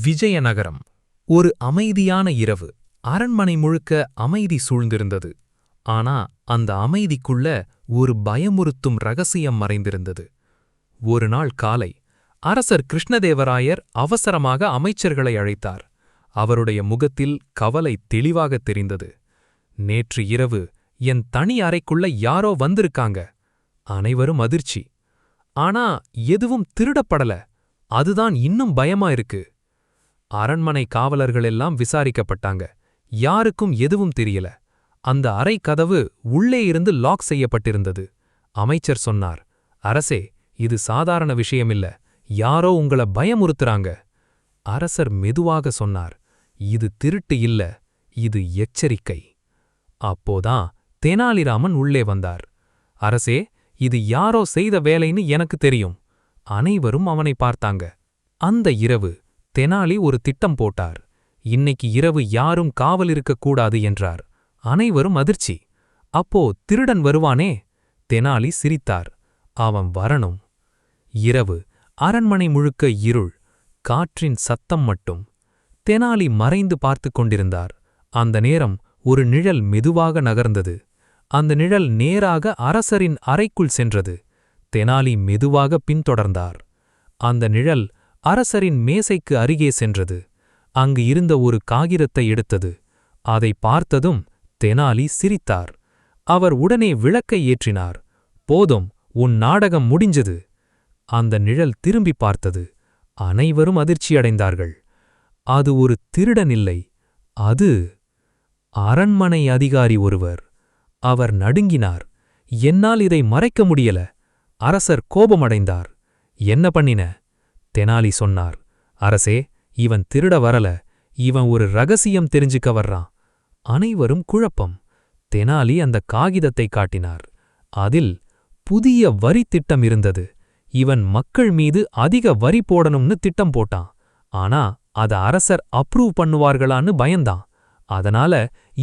விஜயநகரம். ஒரு அமைதியான இரவு. அரண்மனை முழுக்க அமைதி சூழ்ந்திருந்தது. ஆனா அந்த அமைதிக்குள்ள ஒரு பயமுறுத்தும் ரகசியம் மறைந்திருந்தது. ஒரு நாள் காலை அரசர் கிருஷ்ணதேவராயர் அவசரமாக அமைச்சர்களை அழைத்தார். அவருடைய முகத்தில் கவலை தெளிவாகத் தெரிந்தது. நேற்று இரவு என் தனி அறைக்குள்ள யாரோ வந்திருக்காங்க. அனைவரும் அதிர்ச்சி. ஆனா எதுவும் திருடப்படல. அதுதான் இன்னும் பயமா இருக்கு. அரண்மனை காவலர்களெல்லாம் விசாரிக்கப்பட்டாங்க. யாருக்கும் எதுவும் தெரியல. அந்த அறை கதவு உள்ளே இருந்து லாக் செய்யப்பட்டிருந்தது. அமைச்சர் சொன்னார், அரசே, இது சாதாரண விஷயமில்ல. யாரோ உங்கள பயமுறுத்துறாங்க. அரசர் மெதுவாக சொன்னார், இது திருட்டு இல்ல, இது எச்சரிக்கை. அப்போதான் தெனாலிராமன் உள்ளே வந்தார். அரசே, இது யாரோ செய்த வேலைன்னு எனக்கு தெரியும். அனைவரும் அவனை பார்த்தாங்க. அந்த இரவு தெனாலி ஒரு திட்டம் போட்டார். இன்னைக்கு இரவு யாரும் காவல் இருக்கக்கூடாது என்றார். அனைவரும் அதிர்ச்சி. அப்போ திருடன் வருவானே? தெனாலி சிரித்தார். அவன் வரணும். இரவு அரண்மனை முழுக்க இருள், காற்றின் சத்தம் மட்டும். தெனாலி மறைந்து பார்த்து கொண்டிருந்தார். அந்த நேரம் ஒரு நிழல் மெதுவாக நகர்ந்தது. அந்த நிழல் நேராக அரசரின் அறைக்குள் சென்றது. தெனாலி மெதுவாக பின்தொடர்ந்தார். அந்த நிழல் அரசரின் மேசைக்கு அருகே சென்றது. அங்கு இருந்த ஒரு காகிதத்தை எடுத்தது. அதை பார்த்ததும் தெனாலி சிரித்தார். அவர் உடனே விளக்கை ஏற்றினார். போதும், உன் நாடகம் முடிஞ்சது. அந்த நிழல் திரும்பி பார்த்தது. அனைவரும் அதிர்ச்சியடைந்தார்கள். அது ஒரு திருடன் இல்லை, அது அரண்மனை அதிகாரி ஒருவர். அவர் நடுங்கினார். என்னால் இதை மறைக்க முடியல. அரசர் கோபமடைந்தார். என்ன பண்ணின? தெனாலி சொன்னார். அரசே, இவன் திருட வரல, இவன் ஒரு ரகசியம் தெரிஞ்சுக்க வர்றான். அனைவரும் குழப்பம். தெனாலி அந்த காகிதத்தை காட்டினார். அதில் புதிய வரி திட்டம் இருந்தது. இவன் மக்கள் மீது அதிக வரி போடணும்னு திட்டம் போட்டான். ஆனா அத அரசர் அப்ரூவ் பண்ணுவார்களான்னு பயந்தான். அதனால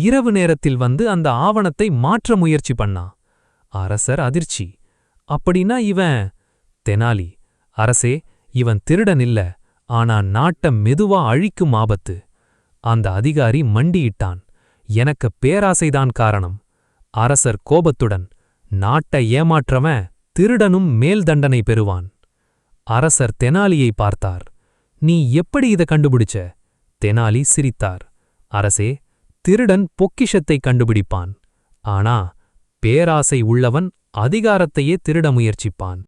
இரவு நேரத்தில் வந்து அந்த ஆவணத்தை மாற்ற முயற்சி பண்ணான். அரசர் அதிர்ச்சி. அப்படின்னா இவன்? தெனாலி, அரசே, இவன் திருடன் இல்ல, ஆனா நாட்ட மெதுவா அழிக்கும் ஆபத்து. அந்த அதிகாரி மண்டியிட்டான். எனக்கு பேராசைதான் காரணம். அரசர் கோபத்துடன், நாட்டை ஏமாற்றவன் திருடனும் மேல் தண்டனை பெறுவான். அரசர் தெனாலியை பார்த்தார். நீ எப்படி இத கண்டுபிடிச்ச? தெனாலி சிரித்தார். அரசே, திருடன் பொக்கிஷத்தை கண்டுபிடிப்பான். ஆனா பேராசை உள்ளவன் அதிகாரத்தையே திருட முயற்சிப்பான்.